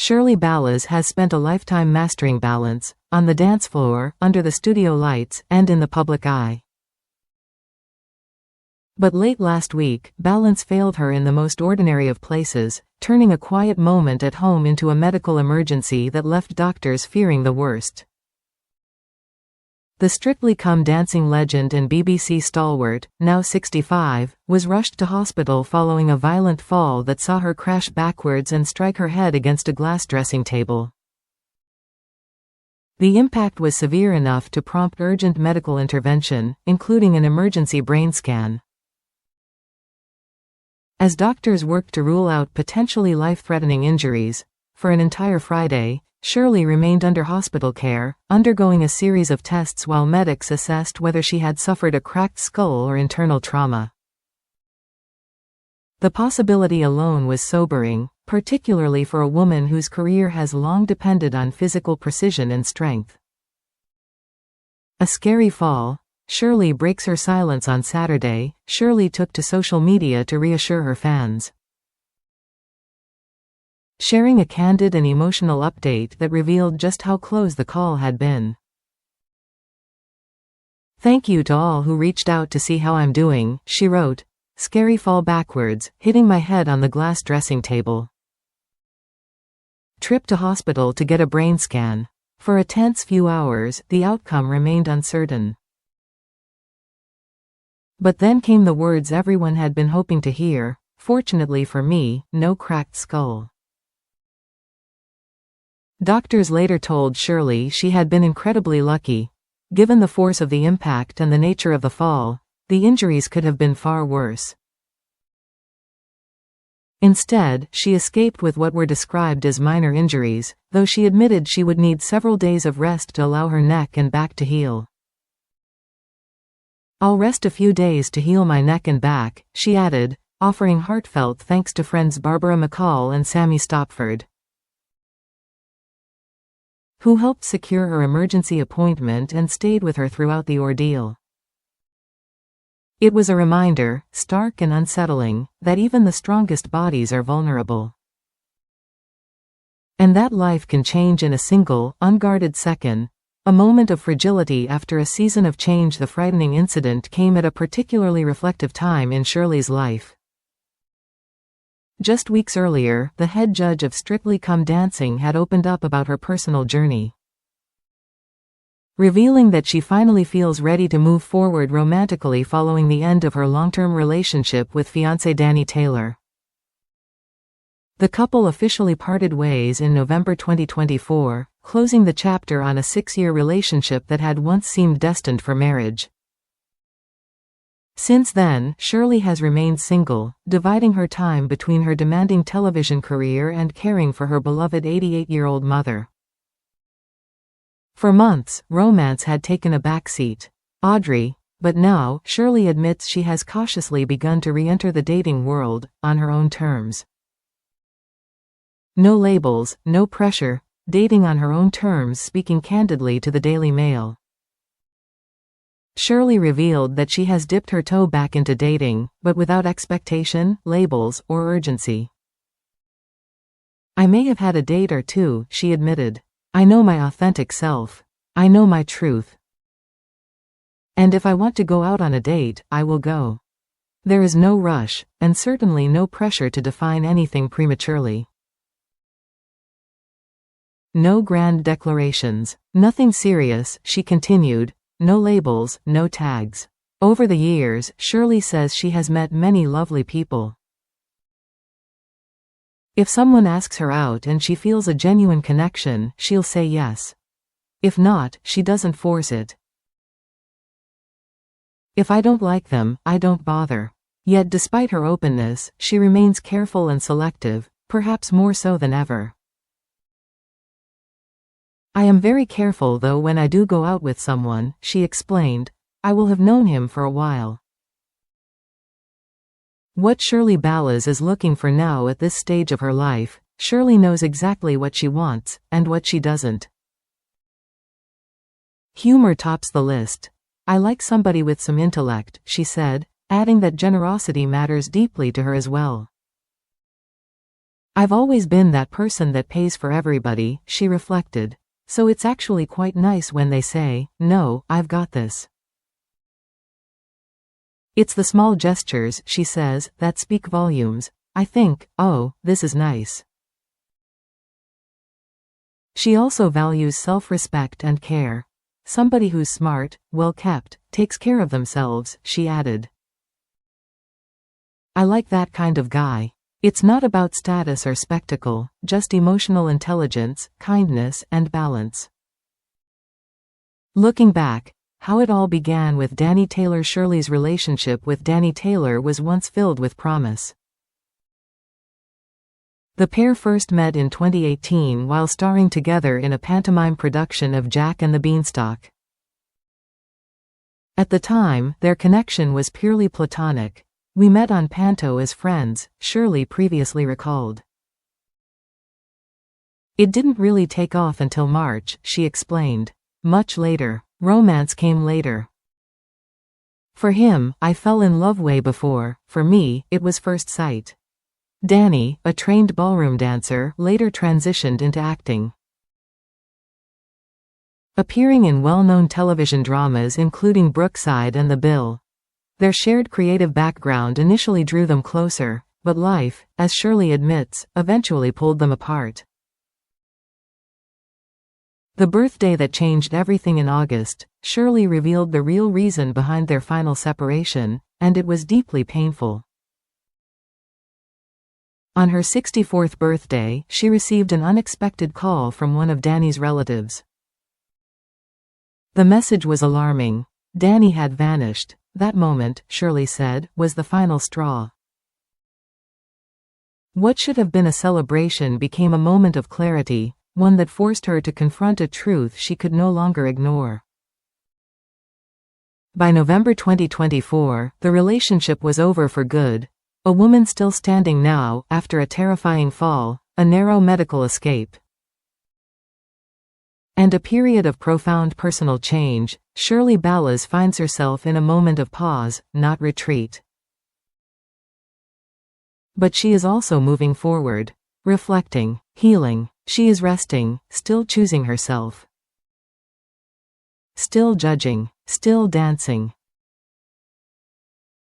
Shirley Ballas has spent a lifetime mastering balance, on the dance floor, under the studio lights, and in the public eye. But late last week, balance failed her in the most ordinary of places, turning a quiet moment at home into a medical emergency that left doctors fearing the worst. The Strictly Come Dancing legend and BBC stalwart, now 65, was rushed to hospital following a violent fall that saw her crash backwards and strike her head against a glass dressing table. The impact was severe enough to prompt urgent medical intervention, including an emergency brain scan. As doctors worked to rule out potentially life-threatening injuries, for an entire Friday, Shirley remained under hospital care, undergoing a series of tests while medics assessed whether she had suffered a cracked skull or internal trauma. The possibility alone was sobering, particularly for a woman whose career has long depended on physical precision and strength. A scary fall. Shirley breaks her silence on Saturday. Shirley took to social media to reassure her fans, sharing a candid and emotional update that revealed just how close the call had been. "Thank you to all who reached out to see how I'm doing," she wrote. "Scary fall backwards, hitting my head on the glass dressing table. Trip to hospital to get a brain scan. For a tense few hours, the outcome remained uncertain. But then came the words everyone had been hoping to hear. Fortunately for me, no cracked skull." Doctors later told Shirley she had been incredibly lucky. Given the force of the impact and the nature of the fall, the injuries could have been far worse. Instead, she escaped with what were described as minor injuries, though she admitted she would need several days of rest to allow her neck and back to heal. "I'll rest a few days to heal my neck and back," she added, offering heartfelt thanks to friends Barbara McCall and Sammy Stopford, who helped secure her emergency appointment and stayed with her throughout the ordeal. It was a reminder, stark and unsettling, that even the strongest bodies are vulnerable. And that life can change in a single, unguarded second. A moment of fragility after a season of change. The frightening incident came at a particularly reflective time in Shirley's life. Just weeks earlier, the head judge of Strictly Come Dancing had opened up about her personal journey, revealing that she finally feels ready to move forward romantically following the end of her long-term relationship with fiancé Danny Taylor. The couple officially parted ways in November 2024, closing the chapter on a 6-year relationship that had once seemed destined for marriage. Since then, Shirley has remained single, dividing her time between her demanding television career and caring for her beloved 88-year-old mother. For months, romance had taken a backseat. Audrey, but now, Shirley admits she has cautiously begun to re-enter the dating world, on her own terms. No labels, no pressure, dating on her own terms. Speaking candidly to the Daily Mail, Shirley revealed that she has dipped her toe back into dating, but without expectation, labels, or urgency. "I may have had a date or two," she admitted. "I know my authentic self. I know my truth. And if I want to go out on a date, I will go. There is no rush, and certainly no pressure to define anything prematurely. No grand declarations. Nothing serious," she continued. "No labels, no tags. Over the years, Shirley says she has met many lovely people. If someone asks her out and she feels a genuine connection, she'll say yes. If not, she doesn't force it. If I don't like them, I don't bother." Yet despite her openness, she remains careful and selective, perhaps more so than ever. "I am very careful though when I do go out with someone," she explained. "I will have known him for a while." What Shirley Ballas is looking for now at this stage of her life, Shirley knows exactly what she wants, and what she doesn't. Humor tops the list. "I like somebody with some intellect," she said, adding that generosity matters deeply to her as well. I've always been that person that pays for everybody, she reflected. So it's actually quite nice when they say, "No, I've got this." It's the small gestures, she says, that speak volumes. I think, oh, this is nice. She also values self-respect and care. Somebody who's smart, well-kept, takes care of themselves, she added. I like that kind of guy. It's not about status or spectacle, just emotional intelligence, kindness, and balance. Looking back, how it all began with Danny Taylor. Shirley's relationship with Danny Taylor was once filled with promise. The pair first met in 2018 while starring together in a pantomime production of Jack and the Beanstalk. At the time, their connection was purely platonic. We met on Panto as friends, Shirley previously recalled. It didn't really take off until March, she explained. Much later. Romance came later. For him, I fell in love way before. For me, it was first sight. Danny, a trained ballroom dancer, later transitioned into acting. Appearing in well-known television dramas including Brookside and The Bill. Their shared creative background initially drew them closer, but life, as Shirley admits, eventually pulled them apart. The birthday that changed everything in August, Shirley revealed the real reason behind their final separation, and it was deeply painful. On her 64th birthday, she received an unexpected call from one of Danny's relatives. The message was alarming. Danny had vanished. That moment, Shirley said, was the final straw. What should have been a celebration became a moment of clarity, one that forced her to confront a truth she could no longer ignore. By November 2024, the relationship was over for good. A woman still standing now, after a terrifying fall, a narrow medical escape, and a period of profound personal change. Shirley Ballas finds herself in a moment of pause, not retreat. But she is also moving forward, reflecting, healing. She is resting, still choosing herself. Still judging, still dancing.